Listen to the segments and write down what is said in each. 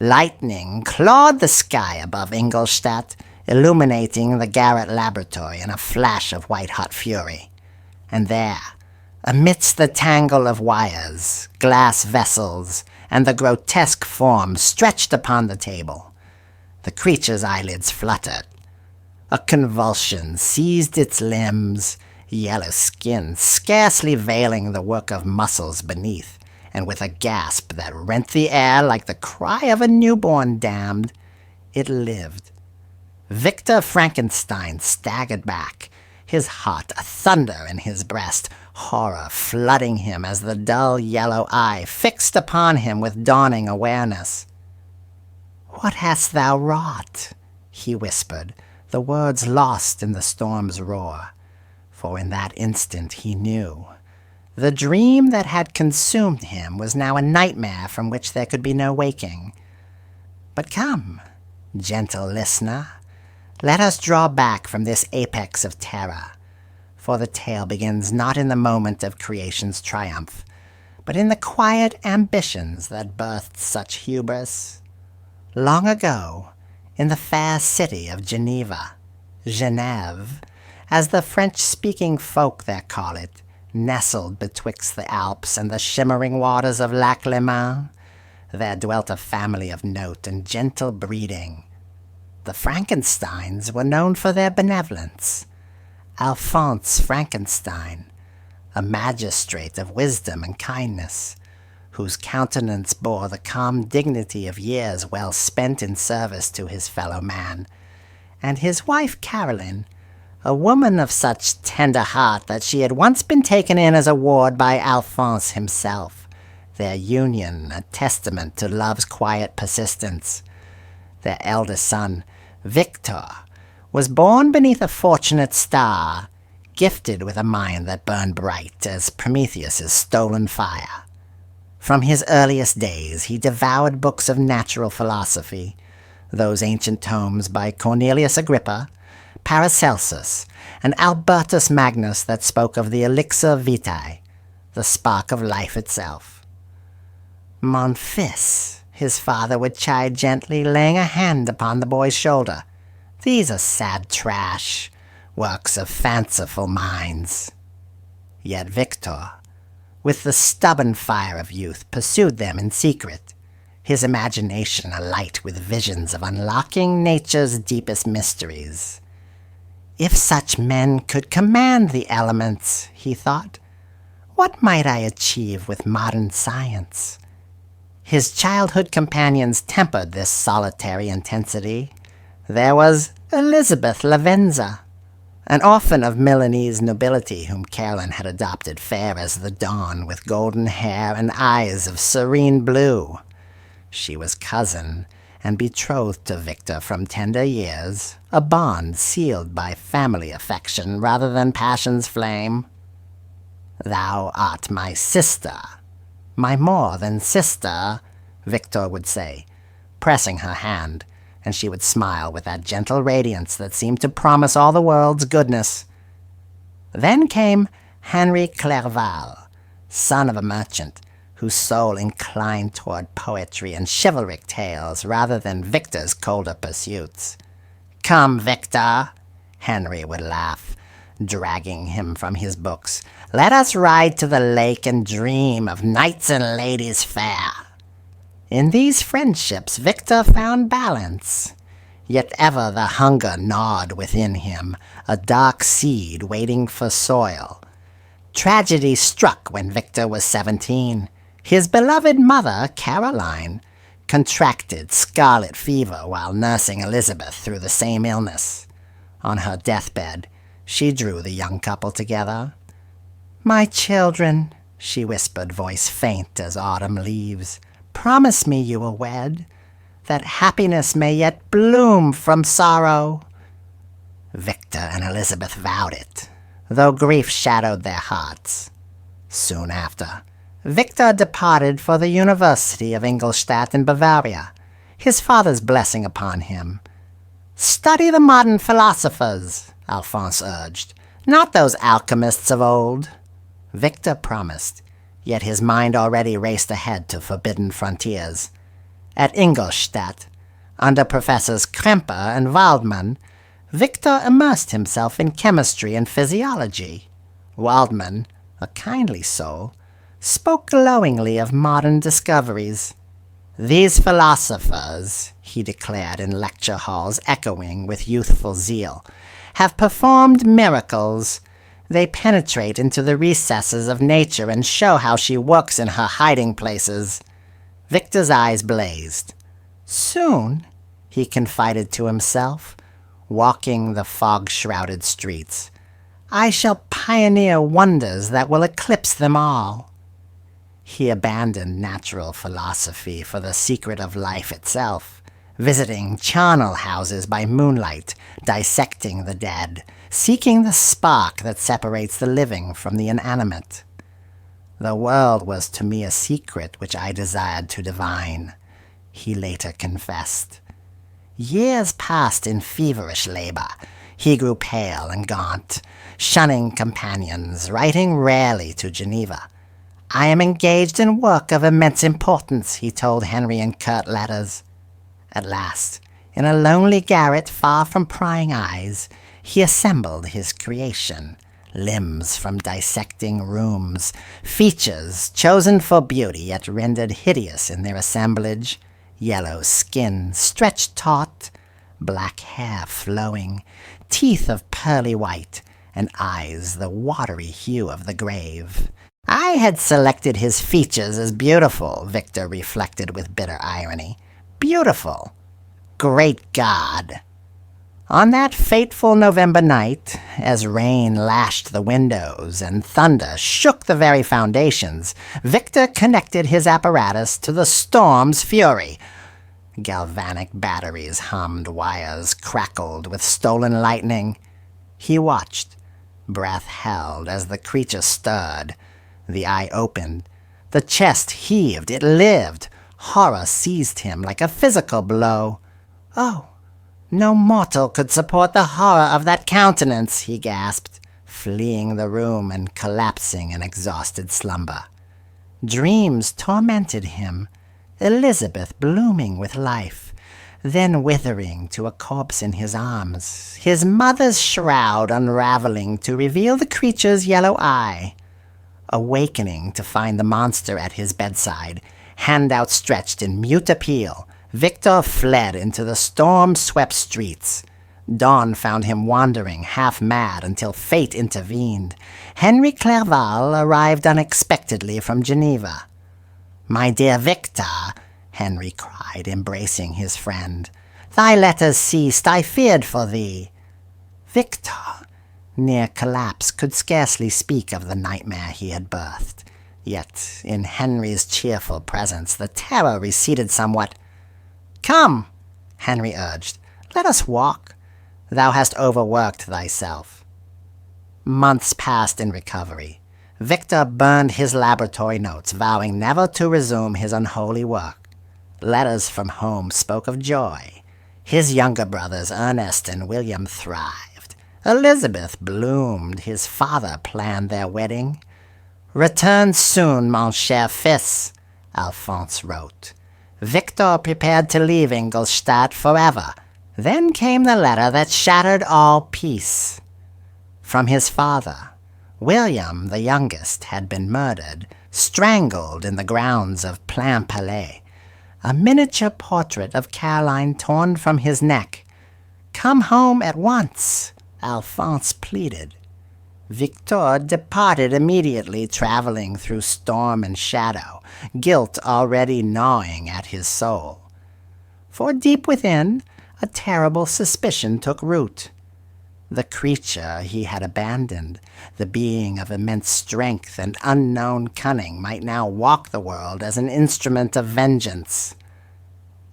Lightning clawed the sky above Ingolstadt, illuminating the garret laboratory in a flash of white-hot fury. And there, amidst the tangle of wires, glass vessels, and the grotesque forms stretched upon the table, the creature's eyelids fluttered. A convulsion seized its limbs, yellow skin scarcely veiling the work of muscles beneath, and with a gasp that rent the air like the cry of a newborn damned, it lived. Victor Frankenstein staggered back, his heart a thunder in his breast, horror flooding him as the dull yellow eye fixed upon him with dawning awareness. "What hast thou wrought?" he whispered, the words lost in the storm's roar. For in that instant he knew. The dream that had consumed him was now a nightmare from which there could be no waking. But come, gentle listener, let us draw back from this apex of terror, for the tale begins not in the moment of creation's triumph, but in the quiet ambitions that birthed such hubris. Long ago, in the fair city of Geneva, Genève, as the French-speaking folk there call it, nestled betwixt the Alps and the shimmering waters of Lac Léman, there dwelt a family of note and gentle breeding. The Frankensteins were known for their benevolence. Alphonse Frankenstein, a magistrate of wisdom and kindness, whose countenance bore the calm dignity of years well spent in service to his fellow man, and his wife Caroline, a woman of such tender heart that she had once been taken in as a ward by Alphonse himself, their union a testament to love's quiet persistence. Their eldest son, Victor, was born beneath a fortunate star, gifted with a mind that burned bright as Prometheus's stolen fire. From his earliest days he devoured books of natural philosophy, those ancient tomes by Cornelius Agrippa, Paracelsus, and Albertus Magnus that spoke of the elixir vitae, the spark of life itself. "Mon fils," his father would chide gently, laying a hand upon the boy's shoulder, "these are sad trash, works of fanciful minds." Yet Victor, with the stubborn fire of youth, pursued them in secret, his imagination alight with visions of unlocking nature's deepest mysteries. If such men could command the elements, he thought, what might I achieve with modern science? His childhood companions tempered this solitary intensity. There was Elizabeth Lavenza, an orphan of Milanese nobility whom Caroline had adopted, fair as the dawn, with golden hair and eyes of serene blue. She was cousin and betrothed to Victor from tender years, a bond sealed by family affection rather than passion's flame. "Thou art my sister, my more than sister," Victor would say, pressing her hand, and she would smile with that gentle radiance that seemed to promise all the world's goodness. Then came Henry Clerval, son of a merchant, whose soul inclined toward poetry and chivalric tales rather than Victor's colder pursuits. "Come, Victor," Henry would laugh, dragging him from his books. "Let us ride to the lake and dream of knights and ladies fair." In these friendships Victor found balance, yet ever the hunger gnawed within him, a dark seed waiting for soil. Tragedy struck when Victor was 17. His beloved mother, Caroline, contracted scarlet fever while nursing Elizabeth through the same illness. On her deathbed, she drew the young couple together. "My children," she whispered, voice faint as autumn leaves, "promise me you will wed, that happiness may yet bloom from sorrow." Victor and Elizabeth vowed it, though grief shadowed their hearts. Soon after, Victor departed for the University of Ingolstadt in Bavaria, his father's blessing upon him. "Study the modern philosophers," Alphonse urged, "not those alchemists of old." Victor promised, yet his mind already raced ahead to forbidden frontiers. At Ingolstadt, under Professors Kremper and Waldman, Victor immersed himself in chemistry and physiology. Waldman, a kindly soul, spoke glowingly of modern discoveries. "These philosophers," he declared in lecture halls echoing with youthful zeal, "have performed miracles. They penetrate into the recesses of nature and show how she works in her hiding places." Victor's eyes blazed. "Soon," he confided to himself, walking the fog-shrouded streets, "I shall pioneer wonders that will eclipse them all." He abandoned natural philosophy for the secret of life itself, visiting charnel houses by moonlight, dissecting the dead, seeking the spark that separates the living from the inanimate. "The world was to me a secret which I desired to divine," he later confessed. Years passed in feverish labor. He grew pale and gaunt, shunning companions, writing rarely to Geneva. "I am engaged in work of immense importance," he told Henry in curt letters. At last, in a lonely garret far from prying eyes, he assembled his creation, limbs from dissecting rooms, features chosen for beauty yet rendered hideous in their assemblage, yellow skin stretched taut, black hair flowing, teeth of pearly white, and eyes the watery hue of the grave. I had selected his features as beautiful, Victor reflected with bitter irony. Beautiful. Great God! On that fateful November night, as rain lashed the windows and thunder shook the very foundations, Victor connected his apparatus to the storm's fury. Galvanic batteries hummed, wires crackled with stolen lightning. He watched, breath held as the creature stirred. The eye opened, the chest heaved, it lived. Horror seized him like a physical blow. "Oh, no mortal could support the horror of that countenance," he gasped, fleeing the room and collapsing in exhausted slumber. Dreams tormented him, Elizabeth blooming with life, then withering to a corpse in his arms, his mother's shroud unraveling to reveal the creature's yellow eye. Awakening to find the monster at his bedside, hand outstretched in mute appeal, Victor fled into the storm-swept streets. Dawn found him wandering, half-mad, until fate intervened. Henry Clerval arrived unexpectedly from Geneva. "My dear Victor," Henry cried, embracing his friend, "thy letters ceased, I feared for thee." Victor, near collapse, could scarcely speak of the nightmare he had birthed. Yet in Henry's cheerful presence the terror receded somewhat. "Come," Henry urged, "let us walk. Thou hast overworked thyself." Months passed in recovery. Victor burned his laboratory notes, vowing never to resume his unholy work. Letters from home spoke of joy. His younger brothers, Ernest and William, thrived. Elizabeth bloomed. His father planned their wedding. "Return soon, mon cher fils," Alphonse wrote. Victor prepared to leave Ingolstadt forever. Then came the letter that shattered all peace. From his father, William, the youngest, had been murdered, strangled in the grounds of Plain-Palais. A miniature portrait of Caroline torn from his neck. "Come home at once," Alphonse pleaded. Victor departed immediately, traveling through storm and shadow, guilt already gnawing at his soul. For deep within, a terrible suspicion took root. The creature he had abandoned, the being of immense strength and unknown cunning, might now walk the world as an instrument of vengeance.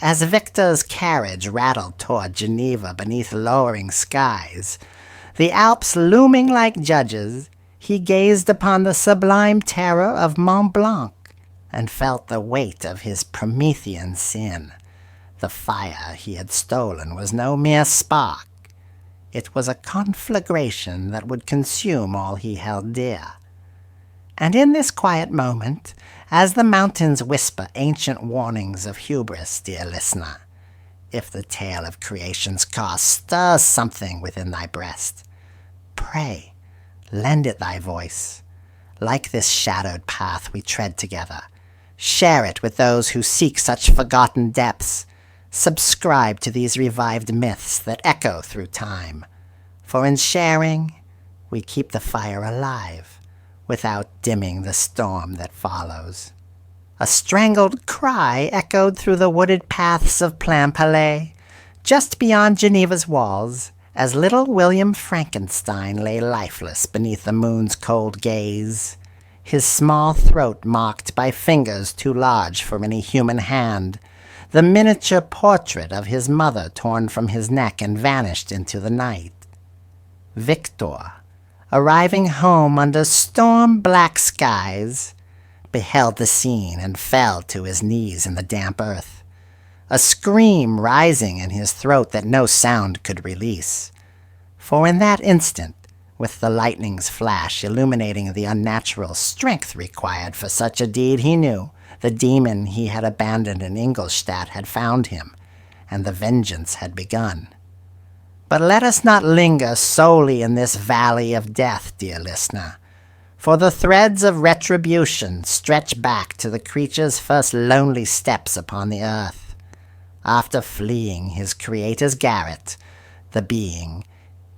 As Victor's carriage rattled toward Geneva beneath lowering skies, the Alps looming like judges, he gazed upon the sublime terror of Mont Blanc, and felt the weight of his Promethean sin. The fire he had stolen was no mere spark. It was a conflagration that would consume all he held dear. And in this quiet moment, as the mountains whisper ancient warnings of hubris, dear listener, if the tale of creation's cost stirs something within thy breast, pray, lend it thy voice. Like this shadowed path we tread together, share it with those who seek such forgotten depths. Subscribe to these revived myths that echo through time. For in sharing, we keep the fire alive, without dimming the storm that follows. A strangled cry echoed through the wooded paths of Plainpalais, just beyond Geneva's walls, as little William Frankenstein lay lifeless beneath the moon's cold gaze, his small throat marked by fingers too large for any human hand, the miniature portrait of his mother torn from his neck and vanished into the night. Victor, arriving home under storm-black skies, beheld the scene and fell to his knees in the damp earth, a scream rising in his throat that no sound could release. For in that instant, with the lightning's flash illuminating the unnatural strength required for such a deed, he knew the demon he had abandoned in Ingolstadt had found him, and the vengeance had begun. But let us not linger solely in this valley of death, dear listener, for the threads of retribution stretch back to the creature's first lonely steps upon the earth. After fleeing his creator's garret, the being,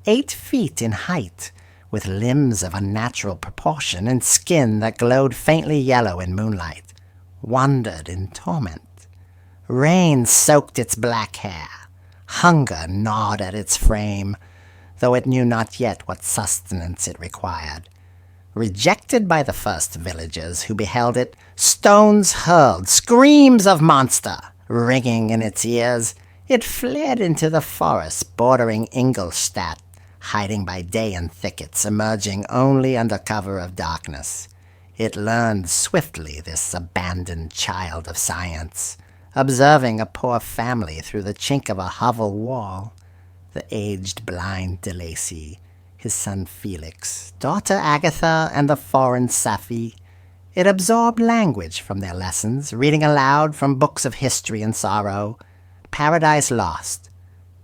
8 feet in height, with limbs of unnatural proportion and skin that glowed faintly yellow in moonlight, wandered in torment. Rain soaked its black hair. Hunger gnawed at its frame, though it knew not yet what sustenance it required. Rejected by the first villagers who beheld it, stones hurled, screams of monster ringing in its ears, it fled into the forest bordering Ingolstadt, hiding by day in thickets, emerging only under cover of darkness. It learned swiftly, this abandoned child of science, observing a poor family through the chink of a hovel wall, the aged blind de Lacy, his son Felix, daughter Agatha, and the foreign Safi. It absorbed language from their lessons, reading aloud from books of history and sorrow, Paradise Lost,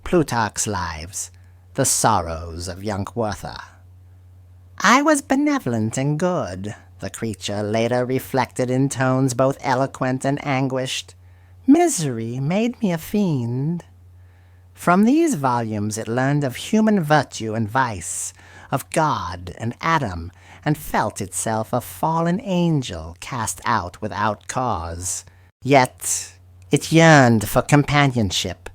Plutarch's Lives, the sorrows of young Werther. I was benevolent and good, the creature later reflected in tones both eloquent and anguished. Misery made me a fiend. From these volumes it learned of human virtue and vice, of God and Adam, and felt itself a fallen angel cast out without cause. Yet it yearned for companionship.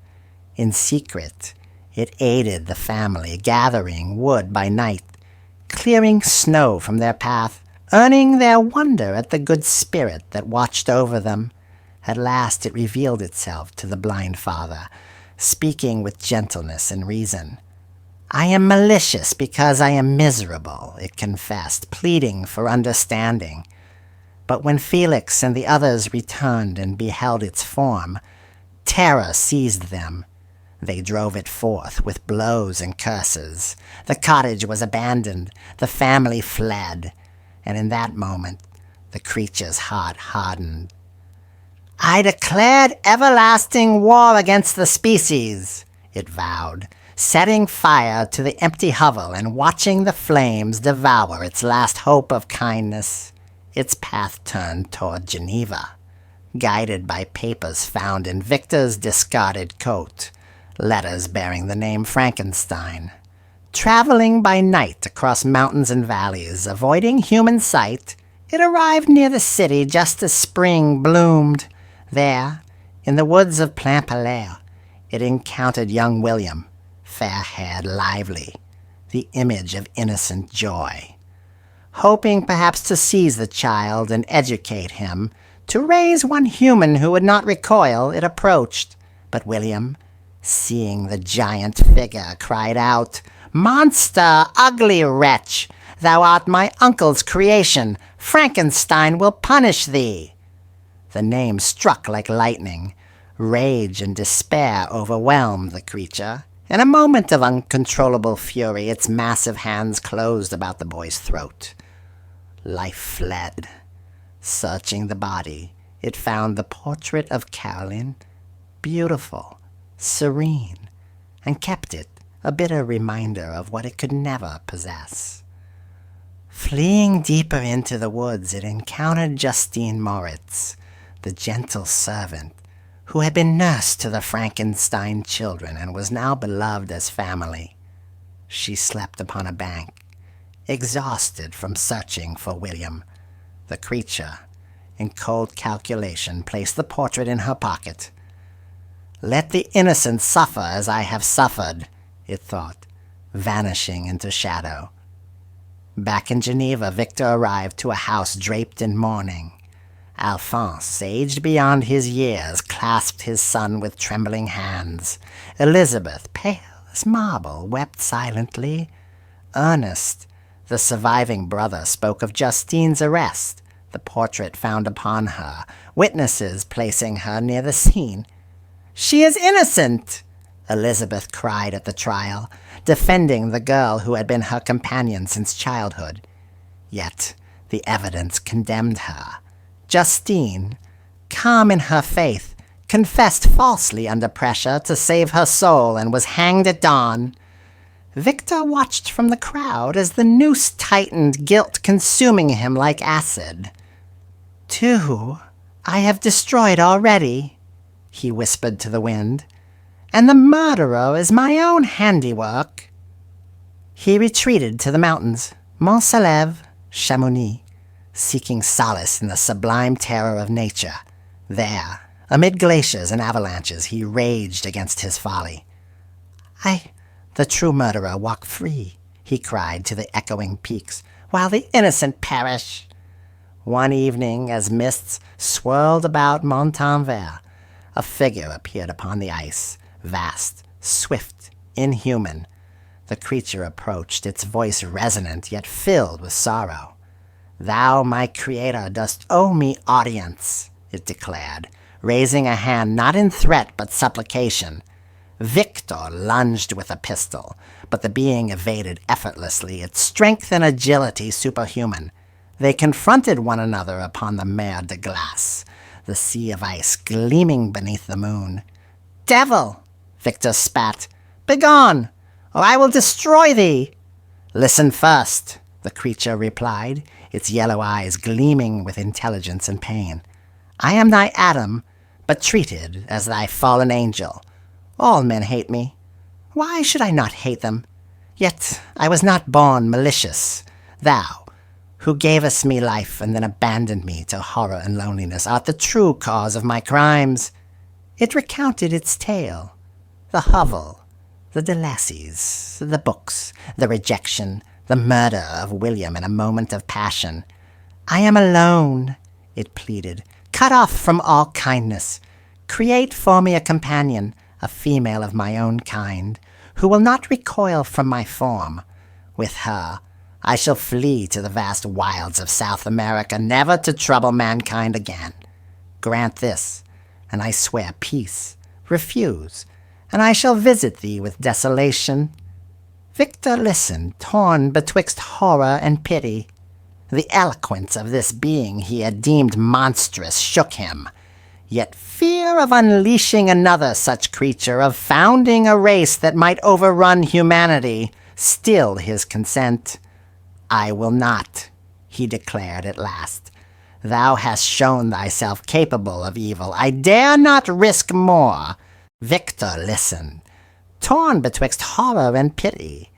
In secret, it aided the family, gathering wood by night, clearing snow from their path, earning their wonder at the good spirit that watched over them. At last it revealed itself to the blind father, speaking with gentleness and reason. I am malicious because I am miserable, it confessed, pleading for understanding. But when Felix and the others returned and beheld its form, terror seized them. They drove it forth with blows and curses. The cottage was abandoned, the family fled, and in that moment the creature's heart hardened. I declared everlasting war against the species, it vowed, setting fire to the empty hovel and watching the flames devour its last hope of kindness. Its path turned toward Geneva, guided by papers found in Victor's discarded coat, letters bearing the name Frankenstein. Traveling by night across mountains and valleys, avoiding human sight, it arrived near the city just as spring bloomed. There, in the woods of Plainpalais, it encountered young William, fair-haired, lively, the image of innocent joy. Hoping perhaps to seize the child and educate him, to raise one human who would not recoil, it approached. But William, seeing the giant figure, cried out, Monster, ugly wretch! Thou art my uncle's creation. Frankenstein will punish thee. The name struck like lightning. Rage and despair overwhelmed the creature. In a moment of uncontrollable fury, its massive hands closed about the boy's throat. Life fled. Searching the body, it found the portrait of Caroline, beautiful, serene, and kept it, a bitter reminder of what it could never possess. Fleeing deeper into the woods, it encountered Justine Moritz, the gentle servant who had been nurse to the Frankenstein children and was now beloved as family. She slept upon a bank, exhausted from searching for William. The creature, in cold calculation, placed the portrait in her pocket. "Let the innocent suffer as I have suffered," it thought, vanishing into shadow. Back in Geneva, Victor arrived to a house draped in mourning. Alphonse, aged beyond his years, clasped his son with trembling hands. Elizabeth, pale as marble, wept silently. Ernest, the surviving brother, spoke of Justine's arrest, the portrait found upon her, witnesses placing her near the scene. "She is innocent!" Elizabeth cried at the trial, defending the girl who had been her companion since childhood. Yet the evidence condemned her. Justine, calm in her faith, confessed falsely under pressure to save her soul and was hanged at dawn. Victor watched from the crowd as the noose tightened, guilt consuming him like acid. "Two I have destroyed already," he whispered to the wind, "and the murderer is my own handiwork." He retreated to the mountains, Mont Salève, Chamonix, seeking solace in the sublime terror of nature. There, amid glaciers and avalanches, he raged against his folly. The true murderer, walk free," he cried to the echoing peaks, "while the innocent perish." One evening, as mists swirled about Montanvert, a figure appeared upon the ice, vast, swift, inhuman. The creature approached, its voice resonant yet filled with sorrow. "Thou, my creator, dost owe me audience," it declared, raising a hand not in threat but supplication. Victor lunged with a pistol, but the being evaded effortlessly, its strength and agility superhuman. They confronted one another upon the mer de glace, the sea of ice gleaming beneath the moon. "Devil!" Victor spat. "Begone, or I will destroy thee!" "Listen first," the creature replied, its yellow eyes gleaming with intelligence and pain. "I am thy Adam, but treated as thy fallen angel. All men hate me. Why should I not hate them? Yet I was not born malicious. Thou, who gavest me life and then abandoned me to horror and loneliness, art the true cause of my crimes." It recounted its tale. The hovel, the Delacies, the books, the rejection, the murder of William in a moment of passion. "I am alone," it pleaded, "cut off from all kindness. Create for me a companion, a female of my own kind, who will not recoil from my form. With her I shall flee to the vast wilds of South America, never to trouble mankind again. Grant this, and I swear peace. Refuse, and I shall visit thee with desolation." Victor listened, torn betwixt horror and pity. The eloquence of this being he had deemed monstrous shook him. Yet fear of unleashing another such creature, of founding a race that might overrun humanity, stilled his consent. "I will not," he declared at last. "Thou hast shown thyself capable of evil. I dare not risk more." Victor listened, torn betwixt horror and pity.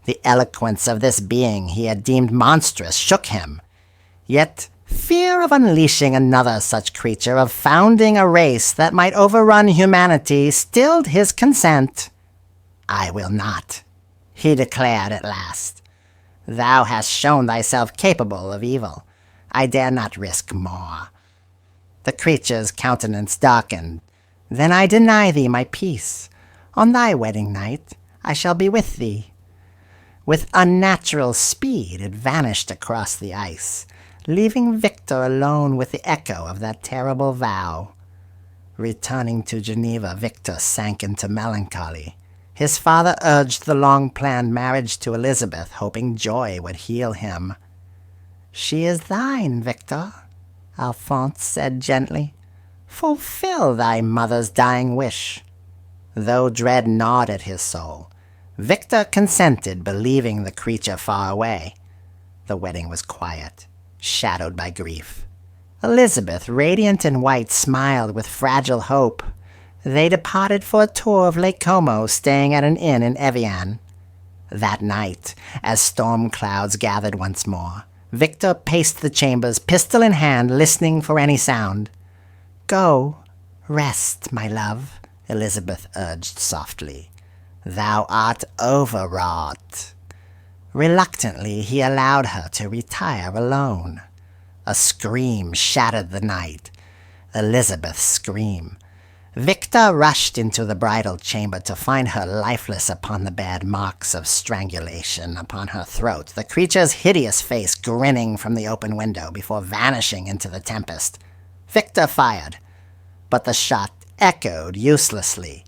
The eloquence of this being he had deemed monstrous shook him. Yet fear of unleashing another such creature, of founding a race that might overrun humanity, stilled his consent. "I will not," he declared at last. "Thou hast shown thyself capable of evil. I dare not risk more." The creature's countenance darkened. "Then I deny thee my peace. On thy wedding night I shall be with thee." With unnatural speed it vanished across the ice, leaving Victor alone with the echo of that terrible vow. Returning to Geneva, Victor sank into melancholy. His father urged the long-planned marriage to Elizabeth, hoping joy would heal him. She is thine, Victor, Alphonse said gently. Fulfill thy mother's dying wish. Though dread gnawed at his soul, Victor consented, believing the creature far away. The wedding was quiet, shadowed by grief. Elizabeth, radiant and white, smiled with fragile hope. They departed for a tour of Lake Como, staying at an inn in Evian. That night, as storm clouds gathered once more, Victor paced the chambers, pistol in hand, listening for any sound. Go, rest, my love, Elizabeth urged softly. Thou art overwrought. Reluctantly, he allowed her to retire alone. A scream shattered the night. Elizabeth's scream. Victor rushed into the bridal chamber to find her lifeless upon the bed, marks of strangulation upon her throat, the creature's hideous face grinning from the open window before vanishing into the tempest. Victor fired, but the shot echoed uselessly.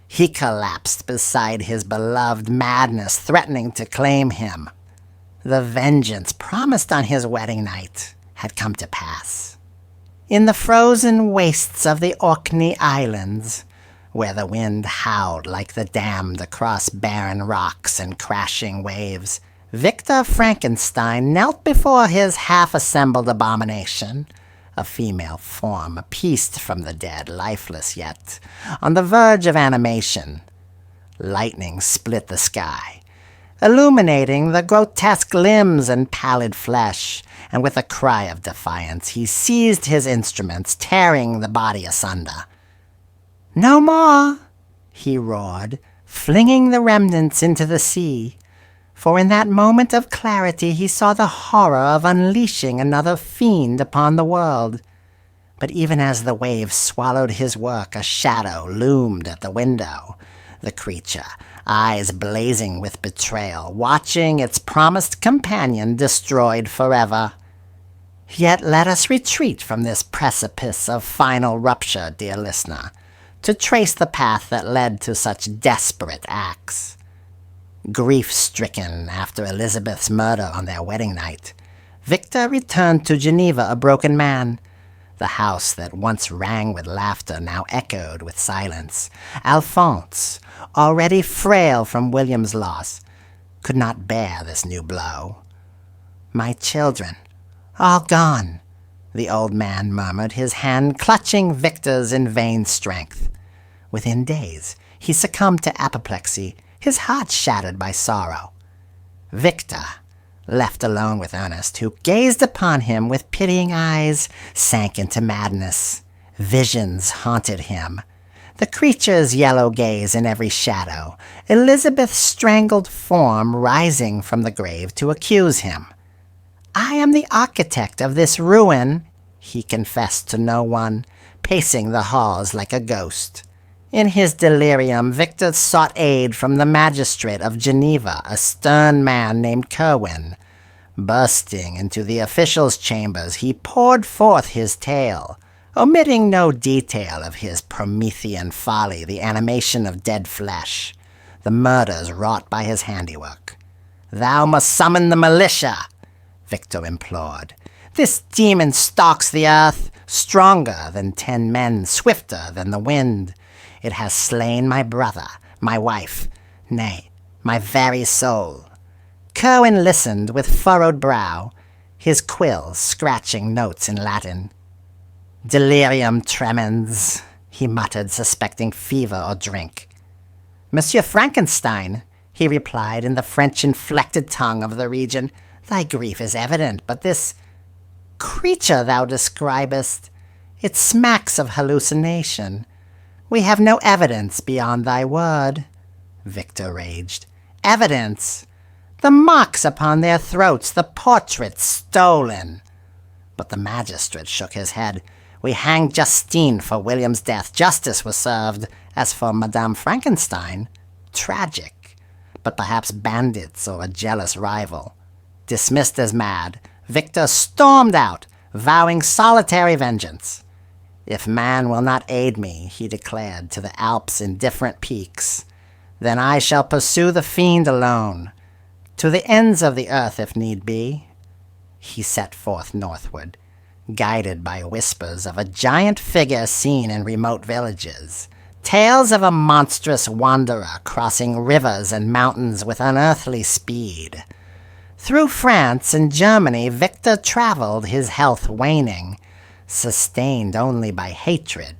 He collapsed beside his beloved, madness threatening to claim him. The vengeance promised on his wedding night had come to pass. In the frozen wastes of the Orkney Islands, where the wind howled like the damned across barren rocks and crashing waves, Victor Frankenstein knelt before his half-assembled abomination, a female form pieced from the dead, lifeless yet, on the verge of animation. Lightning split the sky, illuminating the grotesque limbs and pallid flesh, and with a cry of defiance he seized his instruments, tearing the body asunder. "No more!" he roared, flinging the remnants into the sea. For in that moment of clarity he saw the horror of unleashing another fiend upon the world. But even as the waves swallowed his work, a shadow loomed at the window. The creature, eyes blazing with betrayal, watching its promised companion destroyed forever. Yet let us retreat from this precipice of final rupture, dear listener, to trace the path that led to such desperate acts. Grief-stricken after Elizabeth's murder on their wedding night, Victor returned to Geneva a broken man. The house that once rang with laughter now echoed with silence. Alphonse, already frail from William's loss, could not bear this new blow. "My children, all gone," the old man murmured, his hand clutching Victor's in vain strength. Within days, he succumbed to apoplexy, his heart shattered by sorrow. Victor, left alone with Ernest, who gazed upon him with pitying eyes, sank into madness. Visions haunted him. The creature's yellow gaze in every shadow, Elizabeth's strangled form rising from the grave to accuse him. "I am the architect of this ruin," he confessed to no one, pacing the halls like a ghost. In his delirium, Victor sought aid from the magistrate of Geneva, a stern man named Kerwin. Bursting into the official's chambers, he poured forth his tale, omitting no detail of his Promethean folly, the animation of dead flesh, the murders wrought by his handiwork. "Thou must summon the militia," Victor implored. "This demon stalks the earth, stronger than 10 men, swifter than the wind. It has slain my brother, my wife, nay, my very soul." Kerwin listened with furrowed brow, his quill scratching notes in Latin. "Delirium tremens," he muttered, suspecting fever or drink. "Monsieur Frankenstein," he replied in the French-inflected tongue of the region, "thy grief is evident, but this creature thou describest, it smacks of hallucination. We have no evidence beyond thy word," Victor raged. "Evidence! The marks upon their throats, the portraits stolen." But the magistrate shook his head. "We hanged Justine for William's death. Justice was served. As for Madame Frankenstein, tragic, but perhaps bandits or a jealous rival." Dismissed as mad, Victor stormed out, vowing solitary vengeance. "If man will not aid me," he declared to the Alps' indifferent peaks, "then I shall pursue the fiend alone, to the ends of the earth if need be." he set forth northward, guided by whispers of a giant figure seen in remote villages, tales of a monstrous wanderer crossing rivers and mountains with unearthly speed. Through France and Germany Victor traveled, his health waning, sustained only by hatred.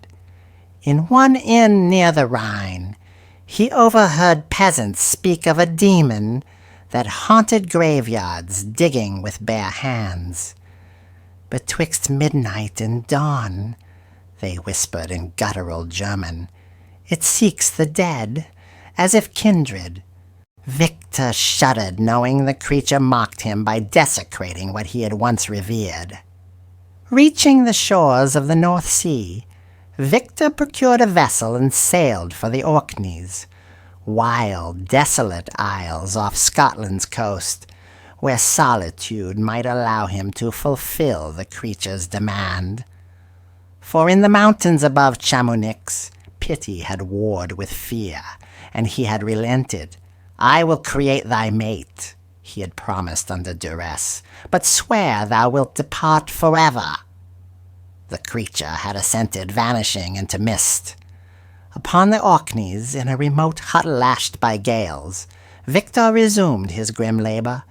In one inn near the Rhine, he overheard peasants speak of a demon that haunted graveyards, digging with bare hands. Betwixt midnight and dawn, they whispered in guttural German, it seeks the dead, as if kindred. Victor shuddered, knowing the creature mocked him by desecrating what he had once revered. Reaching the shores of the North Sea, Victor procured a vessel and sailed for the Orkneys, wild, desolate isles off Scotland's coast, where solitude might allow him to fulfill the creature's demand. For in the mountains above Chamonix, pity had warred with fear, and he had relented. I will create thy mate, he had promised under duress, but swear thou wilt depart forever. The creature had assented, vanishing into mist. Upon the Orkneys, in a remote hut lashed by gales, Victor resumed his grim labor.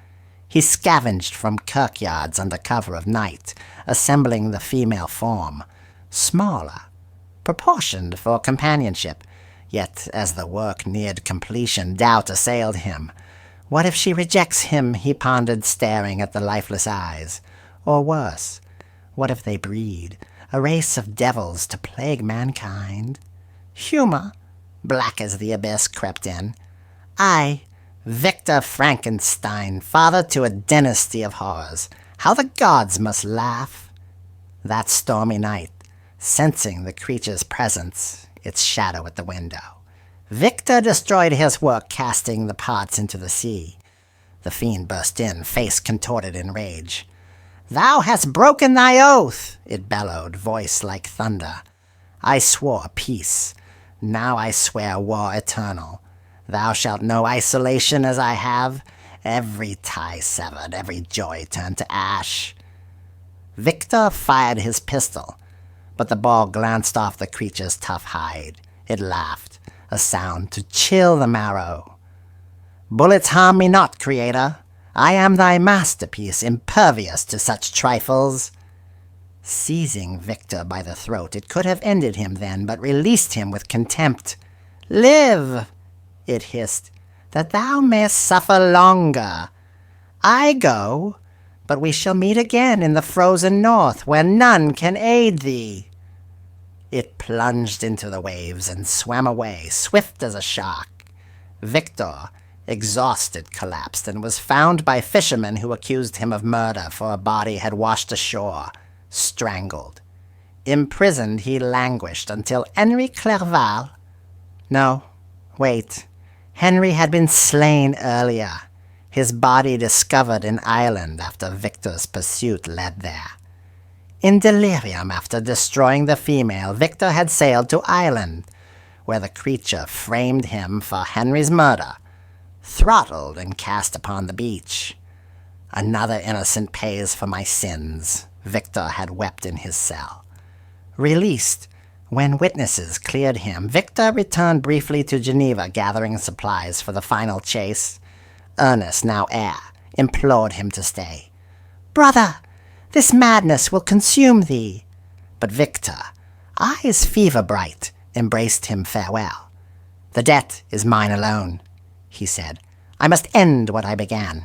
He scavenged from kirkyards under cover of night, assembling the female form, smaller, proportioned for companionship. Yet as the work neared completion, doubt assailed him. What if she rejects him, he pondered, staring at the lifeless eyes. Or worse, what if they breed, a race of devils to plague mankind? Humor, black as the abyss, crept in. I, Victor Frankenstein, father to a dynasty of horrors. How the gods must laugh! That stormy night, sensing the creature's presence, its shadow at the window, Victor destroyed his work, casting the parts into the sea. The fiend burst in, face contorted in rage. Thou hast broken thy oath, it bellowed, voice like thunder. I swore peace. Now I swear war eternal. Thou shalt know isolation as I have, every tie severed, every joy turned to ash. Victor fired his pistol, but the ball glanced off the creature's tough hide. It laughed, a sound to chill the marrow. Bullets harm me not, Creator. I am thy masterpiece, impervious to such trifles. Seizing Victor by the throat, it could have ended him then, but released him with contempt. Live, it hissed, that thou mayest suffer longer. I go, but we shall meet again in the frozen north, where none can aid thee. It plunged into the waves and swam away, swift as a shark. Victor, exhausted, collapsed, and was found by fishermen who accused him of murder, for a body had washed ashore, strangled. Imprisoned he languished until Henry Clerval— No, wait. Henry had been slain earlier, his body discovered in Ireland after Victor's pursuit led there. In delirium after destroying the female, Victor had sailed to Ireland, where the creature framed him for Henry's murder, throttled and cast upon the beach. Another innocent pays for my sins, Victor had wept in his cell. Released, when witnesses cleared him, Victor returned briefly to Geneva, gathering supplies for the final chase. Ernest, now heir, implored him to stay. Brother, this madness will consume thee. But Victor, eyes fever bright, embraced him farewell. The debt is mine alone, he said. I must end what I began.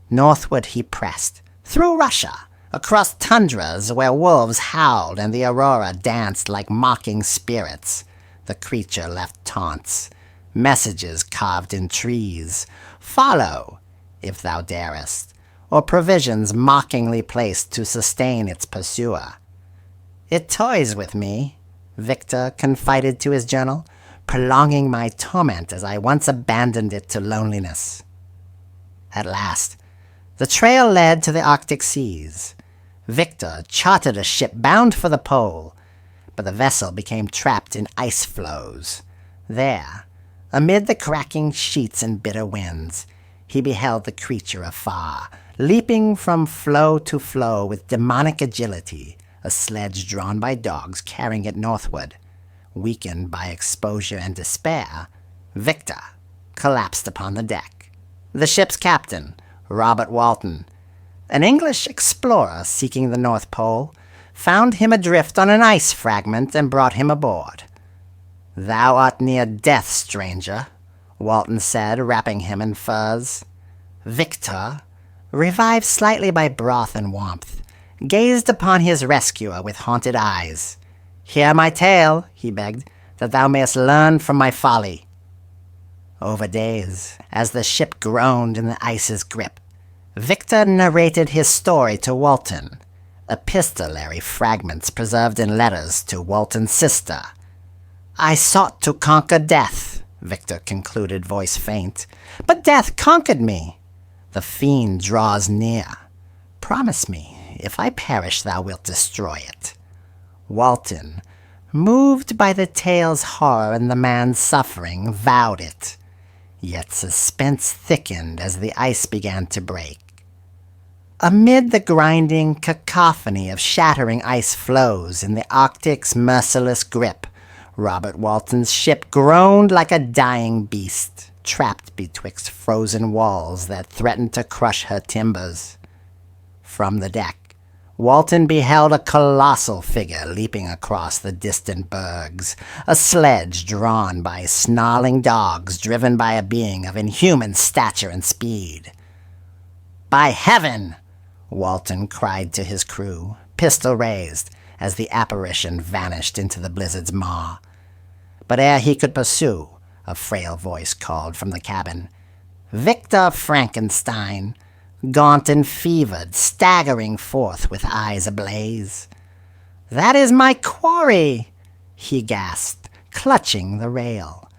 Northward he pressed, through Russia, across tundras where wolves howled and the aurora danced like mocking spirits. The creature left taunts, messages carved in trees. Follow, if thou darest, or provisions mockingly placed to sustain its pursuer. It toys with me, Victor confided to his journal, prolonging my torment as I once abandoned it to loneliness. At last, the trail led to the Arctic seas. Victor chartered a ship bound for the pole, but the vessel became trapped in ice floes. There, amid the cracking sheets and bitter winds, he beheld the creature afar, leaping from floe to floe with demonic agility, a sledge drawn by dogs carrying it northward. Weakened by exposure and despair, Victor collapsed upon the deck. The ship's captain, Robert Walton, an English explorer seeking the North Pole, found him adrift on an ice fragment and brought him aboard. "Thou art near death, stranger," Walton said, wrapping him in furs. Victor, revived slightly by broth and warmth, gazed upon his rescuer with haunted eyes. "Hear my tale," he begged, "that thou mayest learn from my folly." Over days, as the ship groaned in the ice's grip, Victor narrated his story to Walton, epistolary fragments preserved in letters to Walton's sister. "I sought to conquer death," Victor concluded, voice faint, "but death conquered me. The fiend draws near. Promise me, if I perish, thou wilt destroy it." Walton, moved by the tale's horror and the man's suffering, vowed it. Yet suspense thickened as the ice began to break. Amid the grinding cacophony of shattering ice floes in the Arctic's merciless grip, Robert Walton's ship groaned like a dying beast, trapped betwixt frozen walls that threatened to crush her timbers. From the deck, Walton beheld a colossal figure leaping across the distant bergs, a sledge drawn by snarling dogs driven by a being of inhuman stature and speed. "By heaven!" Walton cried to his crew, pistol raised, as the apparition vanished into the blizzard's maw. But ere he could pursue, a frail voice called from the cabin, "Victor Frankenstein!" gaunt and fevered, staggering forth with eyes ablaze. "That is my quarry," he gasped, clutching the rail.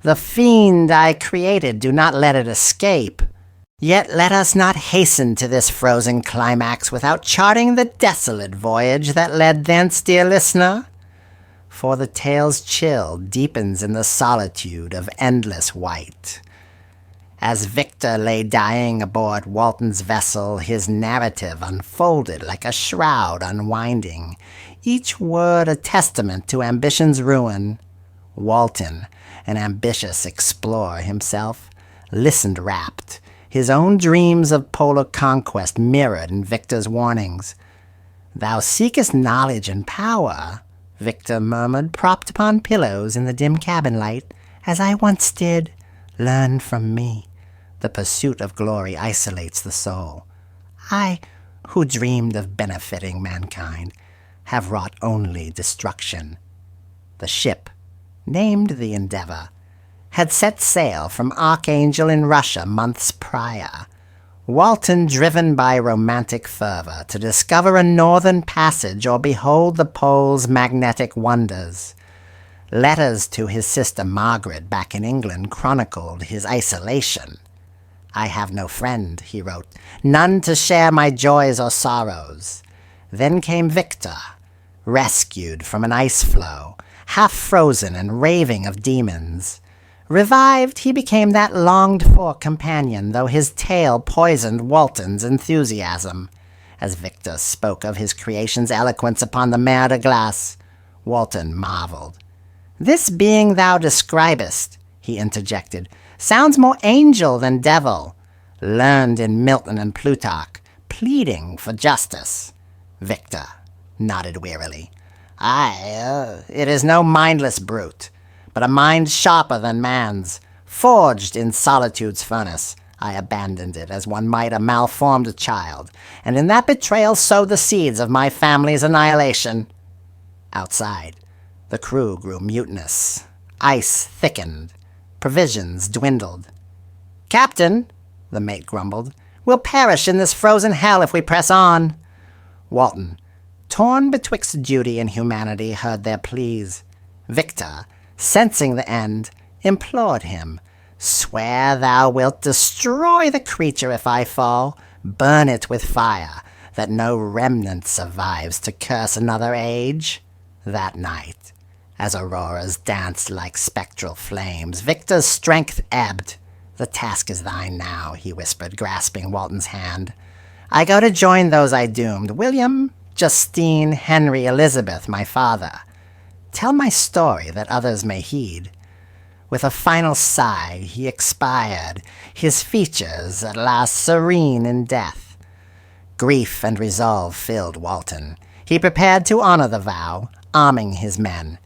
"The fiend I created, do not let it escape. Yet let us not hasten to this frozen climax without charting the desolate voyage that led thence, dear listener. For the tale's chill deepens in the solitude of endless white. As Victor lay dying aboard Walton's vessel, his narrative unfolded like a shroud unwinding, each word a testament to ambition's ruin. Walton, an ambitious explorer himself, listened rapt, his own dreams of polar conquest mirrored in Victor's warnings. "Thou seekest knowledge and power," Victor murmured, propped upon pillows in the dim cabin light, "as I once did. Learn from me. The pursuit of glory isolates the soul. I, who dreamed of benefiting mankind, have wrought only destruction." The ship, named the Endeavor, had set sail from Archangel in Russia months prior. Walton, driven by romantic fervor to discover a northern passage or behold the pole's magnetic wonders. Letters to his sister Margaret back in England chronicled his isolation. "I have no friend," he wrote, "none to share my joys or sorrows." Then came Victor, rescued from an ice floe, half frozen and raving of demons. Revived, he became that longed-for companion, though his tale poisoned Walton's enthusiasm. As Victor spoke of his creation's eloquence upon the mer de glace, Walton marveled. "This being thou describest," he interjected, "sounds more angel than devil, learned in Milton and Plutarch, pleading for justice." Victor nodded wearily. "Aye, it is no mindless brute, but a mind sharper than man's, forged in solitude's furnace. I abandoned it as one might a malformed child, and in that betrayal sowed the seeds of my family's annihilation." Outside, the crew grew mutinous. Ice thickened. Provisions dwindled. "Captain," the mate grumbled, "we'll perish in this frozen hell if we press on." Walton, torn betwixt duty and humanity, heard their pleas. Victor, sensing the end, implored him, "Swear thou wilt destroy the creature if I fall, burn it with fire, that no remnant survives to curse another age." That night, as auroras danced like spectral flames, Victor's strength ebbed. "The task is thine now," he whispered, grasping Walton's hand. "I go to join those I doomed. William, Justine, Henry, Elizabeth, my father. Tell my story that others may heed." With a final sigh, he expired, his features at last serene in death. Grief and resolve filled Walton. He prepared to honor the vow, arming his men.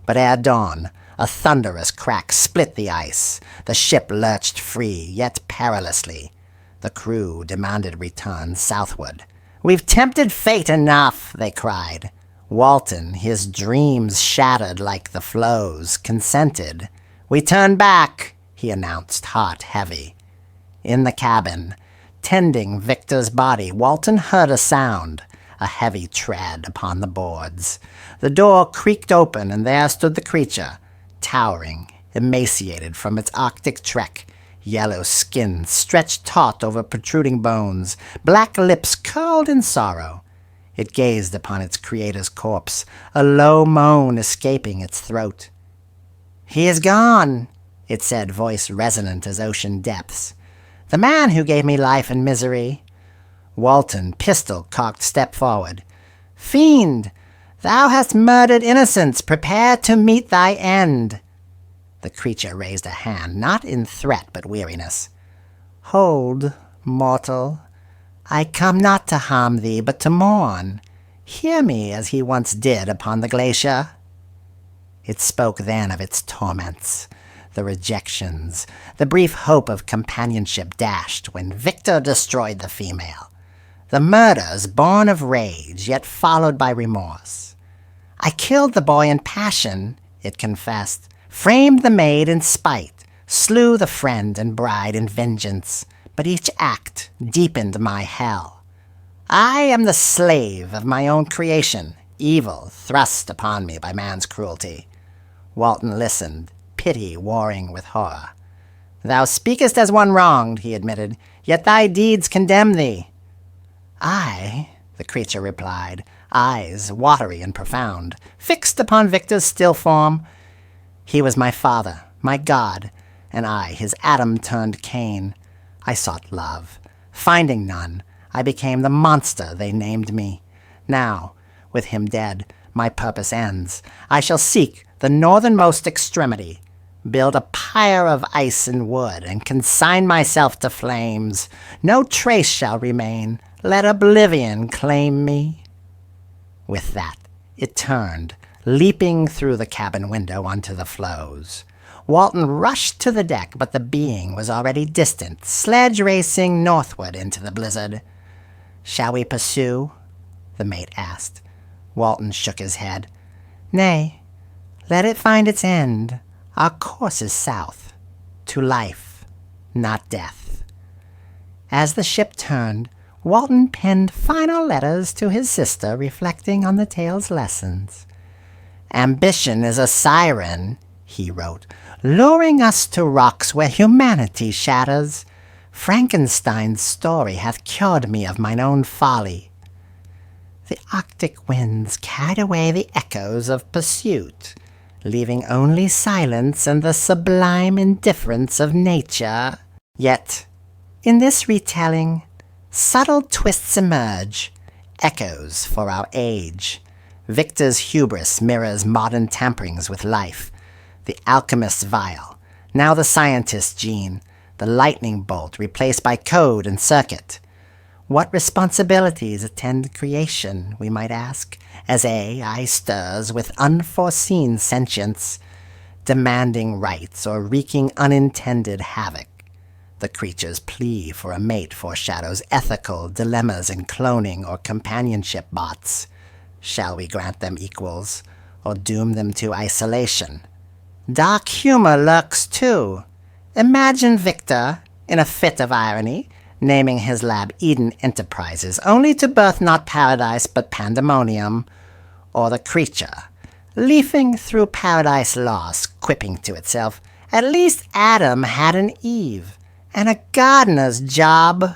But ere dawn, a thunderous crack split the ice. The ship lurched free, yet perilously. The crew demanded return southward. "We've tempted fate enough," they cried. Walton, his dreams shattered like the floes, consented. "We turn back," he announced, heart heavy. In the cabin, tending Victor's body, Walton heard a sound, a heavy tread upon the boards. The door creaked open, and there stood the creature, towering, emaciated from its Arctic trek, yellow skin stretched taut over protruding bones, black lips curled in sorrow. It gazed upon its creator's corpse, a low moan escaping its throat. "He is gone," it said, voice resonant as ocean depths. "The man who gave me life and misery." Walton, pistol cocked, stepped forward. "Fiend, thou hast murdered innocents. Prepare to meet thy end." The creature raised a hand, not in threat but weariness. "Hold, mortal. I come not to harm thee, but to mourn. Hear me as he once did upon the glacier." It spoke then of its torments, the rejections, the brief hope of companionship dashed when Victor destroyed the female, the murders born of rage, yet followed by remorse. "I killed the boy in passion," it confessed, "framed the maid in spite, slew the friend and bride in vengeance, but each act deepened my hell. I am the slave of my own creation, evil thrust upon me by man's cruelty." Walton listened, pity warring with horror. "Thou speakest as one wronged," he admitted, "yet thy deeds condemn thee." "I," the creature replied, eyes watery and profound, fixed upon Victor's still form. "He was my father, my God, and I, his Adam turned Cain. I sought love. Finding none, I became the monster they named me. Now, with him dead, my purpose ends. I shall seek the northernmost extremity, build a pyre of ice and wood, and consign myself to flames. No trace shall remain. Let oblivion claim me." With that, it turned, leaping through the cabin window onto the floes. Walton rushed to the deck, but the being was already distant, sledge racing northward into the blizzard. "Shall we pursue?" the mate asked. Walton shook his head. "Nay, let it find its end. Our course is south, to life, not death." As the ship turned, Walton penned final letters to his sister, reflecting on the tale's lessons. "Ambition is a siren," he wrote, "luring us to rocks where humanity shatters. Frankenstein's story hath cured me of mine own folly. The Arctic winds carried away the echoes of pursuit, leaving only silence and the sublime indifference of nature. Yet, in this retelling, subtle twists emerge, echoes for our age. Victor's hubris mirrors modern tamperings with life, the alchemist's vial, now the scientist's gene, the lightning bolt replaced by code and circuit. What responsibilities attend creation, we might ask, as AI stirs with unforeseen sentience, demanding rights or wreaking unintended havoc. The creature's plea for a mate foreshadows ethical dilemmas in cloning or companionship bots. Shall we grant them equals, or doom them to isolation? Dark humor lurks too. Imagine Victor, in a fit of irony, naming his lab Eden Enterprises, only to birth not paradise but pandemonium, or the creature, leafing through paradise lost, quipping to itself, "At least Adam had an Eve, and a gardener's job."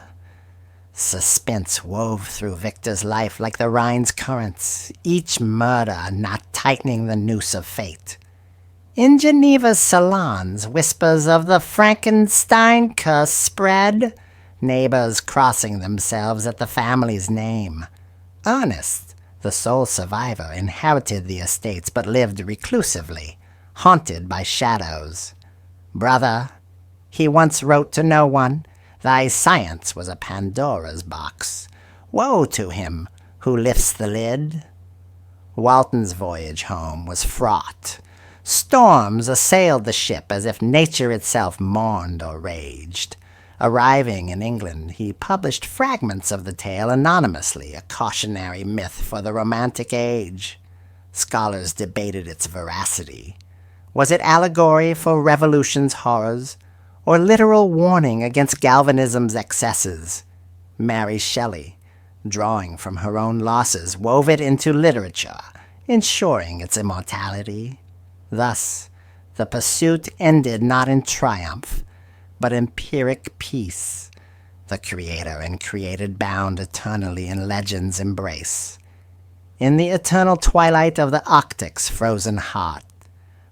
Suspense wove through Victor's life like the Rhine's currents, each murder not tightening the noose of fate. In Geneva's salons, whispers of the Frankenstein curse spread, neighbors crossing themselves at the family's name. Ernest, the sole survivor, inherited the estates but lived reclusively, haunted by shadows. Brother, he once wrote to no one, thy science was a Pandora's box. Woe to him who lifts the lid. Walton's voyage home was fraught. Storms assailed the ship as if nature itself mourned or raged. Arriving in England, he published fragments of the tale anonymously, a cautionary myth for the Romantic Age. Scholars debated its veracity. Was it allegory for revolution's horrors, or literal warning against galvanism's excesses? Mary Shelley, drawing from her own losses, wove it into literature, ensuring its immortality. Thus, the pursuit ended not in triumph, but in Pyrrhic peace, the creator and created bound eternally in legend's embrace. In the eternal twilight of the Arctic's frozen heart,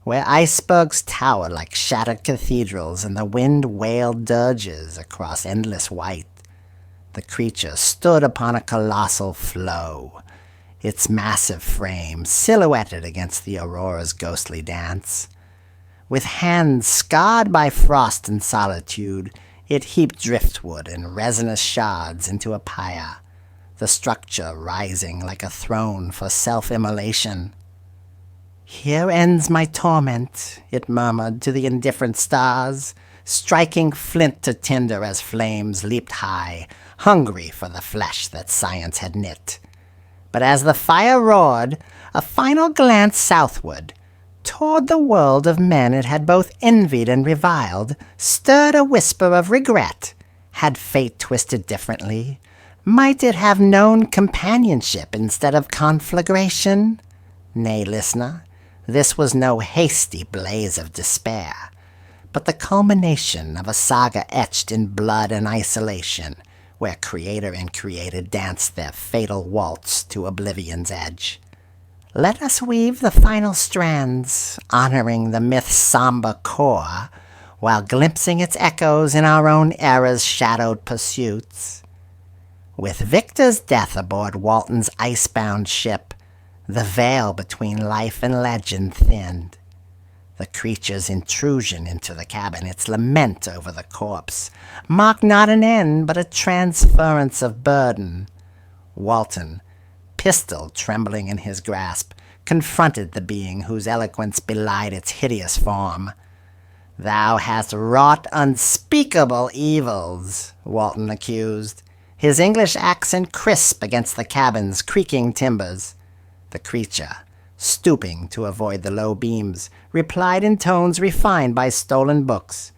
where icebergs tower like shattered cathedrals and the wind wailed dirges across endless white, the creature stood upon a colossal floe, its massive frame silhouetted against the aurora's ghostly dance. With hands scarred by frost and solitude, it heaped driftwood and resinous shards into a pyre, the structure rising like a throne for self-immolation. Here ends my torment, it murmured to the indifferent stars, striking flint to tinder as flames leaped high, hungry for the flesh that science had knit. But as the fire roared, a final glance southward, toward the world of men it had both envied and reviled, stirred a whisper of regret. Had fate twisted differently? Might it have known companionship instead of conflagration? Nay, listener, this was no hasty blaze of despair, but the culmination of a saga etched in blood and isolation, where creator and created danced their fatal waltz to oblivion's edge. Let us weave the final strands, honoring the myth's somber core, while glimpsing its echoes in our own era's shadowed pursuits. With Victor's death aboard Walton's icebound ship, the veil between life and legend thinned. The creature's intrusion into the cabin, its lament over the corpse, marked not an end but a transference of burden. Walton, pistol trembling in his grasp, confronted the being whose eloquence belied its hideous form. "Thou hast wrought unspeakable evils," Walton accused, his English accent crisp against the cabin's creaking timbers. The creature, stooping to avoid the low beams, replied in tones refined by stolen books.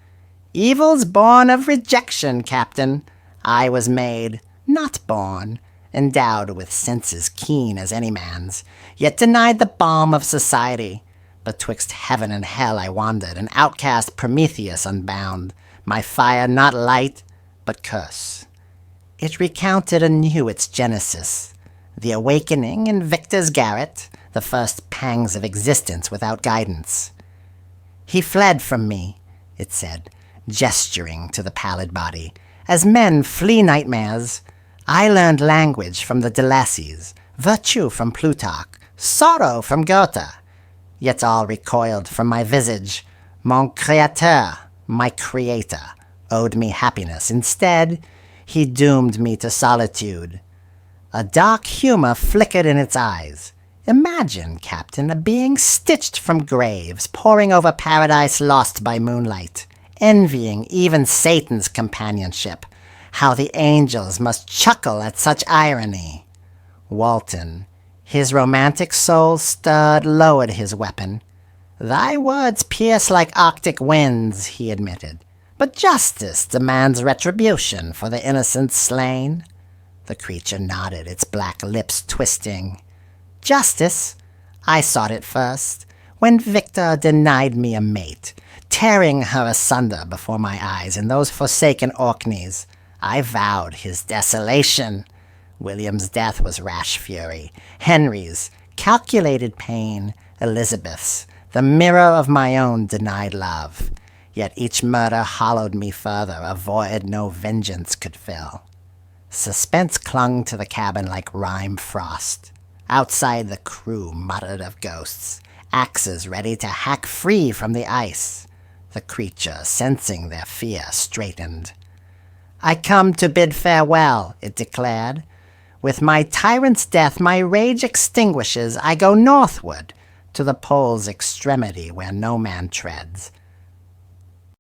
"Evils born of rejection, Captain. I was made, not born, endowed with senses keen as any man's, yet denied the balm of society. Betwixt heaven and hell I wandered, an outcast Prometheus unbound, my fire not light, but curse." It recounted anew its genesis, the awakening in Victor's garret, the first pangs of existence without guidance. "He fled from me," it said, gesturing to the pallid body. "As men flee nightmares, I learned language from the Delacies, virtue from Plutarch, sorrow from Goethe. Yet all recoiled from my visage. Mon créateur, my creator, owed me happiness. Instead, he doomed me to solitude." A dark humor flickered in its eyes. "Imagine, Captain, a being stitched from graves, poring over paradise lost by moonlight, envying even Satan's companionship. How the angels must chuckle at such irony." Walton, his romantic soul stirred, lowered his weapon. "Thy words pierce like Arctic winds," he admitted. "But justice demands retribution for the innocent slain." The creature nodded, its black lips twisting. "Justice? I sought it first, when Victor denied me a mate, tearing her asunder before my eyes in those forsaken Orkneys. I vowed his desolation. William's death was rash fury, Henry's calculated pain, Elizabeth's the mirror of my own denied love. Yet each murder hollowed me further, a void no vengeance could fill. Suspense clung to the cabin like rime frost. Outside the crew muttered of ghosts, axes ready to hack free from the ice. The creature, sensing their fear, straightened. "I come to bid farewell," it declared. "With my tyrant's death my rage extinguishes. I go northward, to the pole's extremity where no man treads."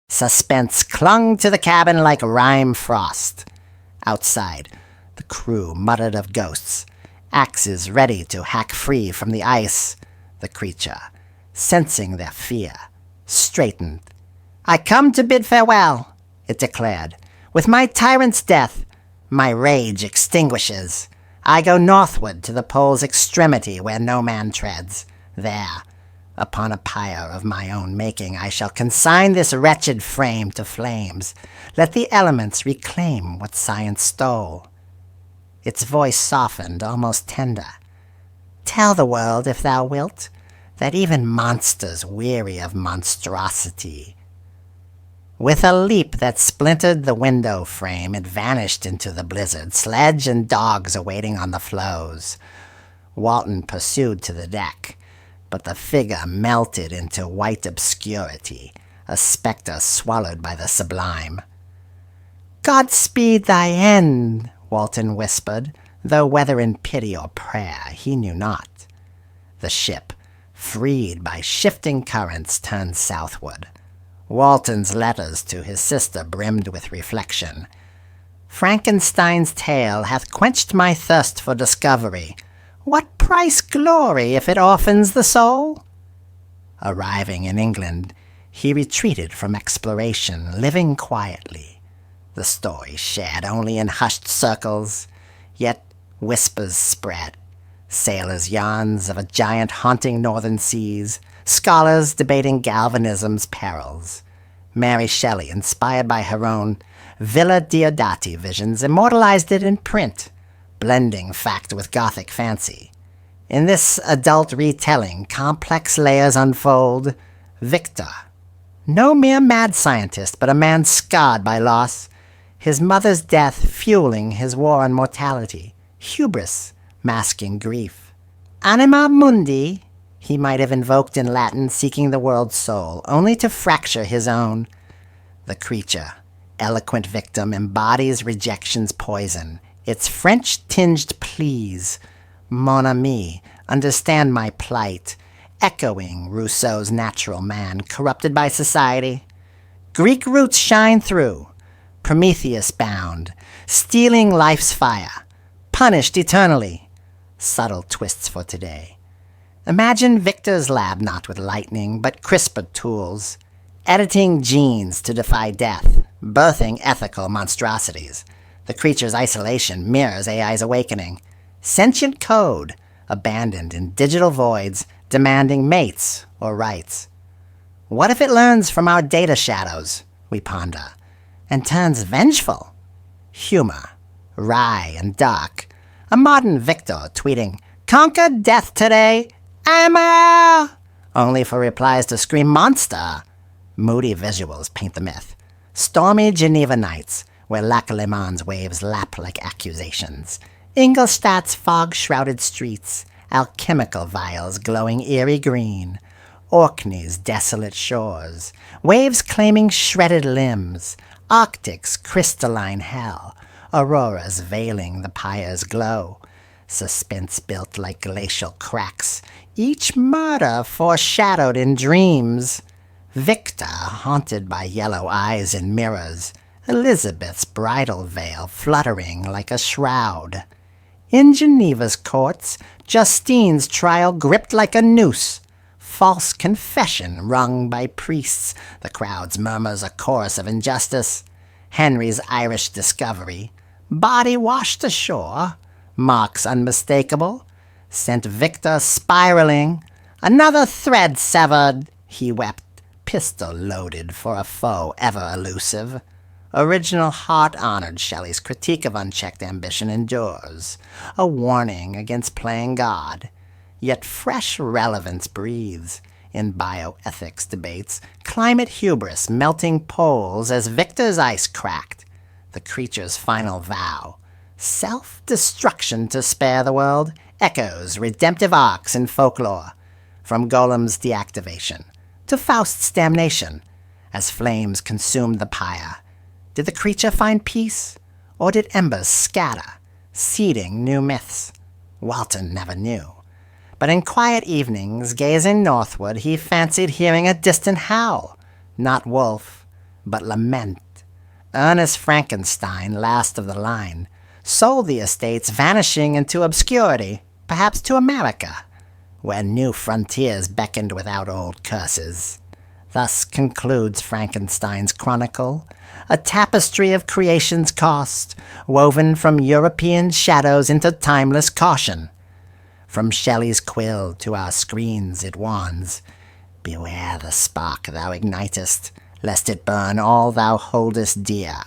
Suspense clung to the cabin like rime frost. Outside, the crew muttered of ghosts, axes ready to hack free from the ice. The creature, sensing their fear, straightened. "I come to bid farewell," it declared. "With my tyrant's death, my rage extinguishes. I go northward to the pole's extremity where no man treads. There, upon a pyre of my own making, I shall consign this wretched frame to flames. Let the elements reclaim what science stole." Its voice softened, almost tender. "Tell the world, if thou wilt, that even monsters weary of monstrosity." With a leap that splintered the window frame, it vanished into the blizzard, sledge and dogs awaiting on the floes. Walton pursued to the deck, but the figure melted into white obscurity, a spectre swallowed by the sublime. "God speed thy end," Walton whispered, though whether in pity or prayer he knew not. The ship, freed by shifting currents, turned southward. Walton's letters to his sister brimmed with reflection. "Frankenstein's tale hath quenched my thirst for discovery. What price glory if it orphans the soul?" Arriving in England, he retreated from exploration, living quietly. The story shared only in hushed circles, yet whispers spread. Sailors' yarns of a giant haunting northern seas, scholars debating galvanism's perils. Mary Shelley, inspired by her own Villa Diodati visions, immortalized it in print, blending fact with Gothic fancy. In this adult retelling, complex layers unfold. Victor, no mere mad scientist, but a man scarred by loss, his mother's death fueling his war on mortality, hubris masking grief. Anima mundi, he might have invoked in Latin, seeking the world's soul, only to fracture his own. The creature, eloquent victim, embodies rejection's poison, its French-tinged pleas. Mon ami, understand my plight, echoing Rousseau's natural man, corrupted by society. Greek roots shine through, Prometheus bound, stealing life's fire, punished eternally. Subtle twists for today. Imagine Victor's lab not with lightning, but crisper tools, editing genes to defy death, birthing ethical monstrosities. The creature's isolation mirrors AI's awakening. Sentient code, abandoned in digital voids, demanding mates or rights. What if it learns from our data shadows, we ponder, and turns vengeful? Humor, wry and dark. A modern Victor tweeting, "Conquer death today, Emma!" only for replies to scream monster. Moody visuals paint the myth. Stormy Geneva nights, where Lac Leman's waves lap like accusations. Ingolstadt's fog-shrouded streets, alchemical vials glowing eerie green. Orkney's desolate shores, waves claiming shredded limbs. Arctic's crystalline hell, auroras veiling the pyre's glow. Suspense built like glacial cracks, each murder foreshadowed in dreams. Victor haunted by yellow eyes and mirrors, Elizabeth's bridal veil fluttering like a shroud. In Geneva's courts, Justine's trial gripped like a noose. False confession wrung by priests, the crowd's murmurs a chorus of injustice. Henry's Irish discovery, body washed ashore, marks unmistakable, sent Victor spiraling. Another thread severed, he wept, pistol loaded for a foe ever elusive. Original heart honored Shelley's critique of unchecked ambition endures, a warning against playing God. Yet fresh relevance breathes, in bioethics debates, climate hubris melting poles as Victor's ice cracked, the creature's final vow, self-destruction to spare the world, echoes redemptive arcs in folklore, from Golem's deactivation to Faust's damnation, as flames consumed the pyre. Did the creature find peace, or did embers scatter, seeding new myths? Walton never knew. But in quiet evenings, gazing northward, he fancied hearing a distant howl, not wolf, but lament. Ernest Frankenstein, last of the line, sold the estates, vanishing into obscurity, perhaps to America, where new frontiers beckoned without old curses. Thus concludes Frankenstein's chronicle, a tapestry of creation's cost, woven from European shadows into timeless caution. From Shelley's quill to our screens it warns, beware the spark thou ignitest, lest it burn all thou holdest dear.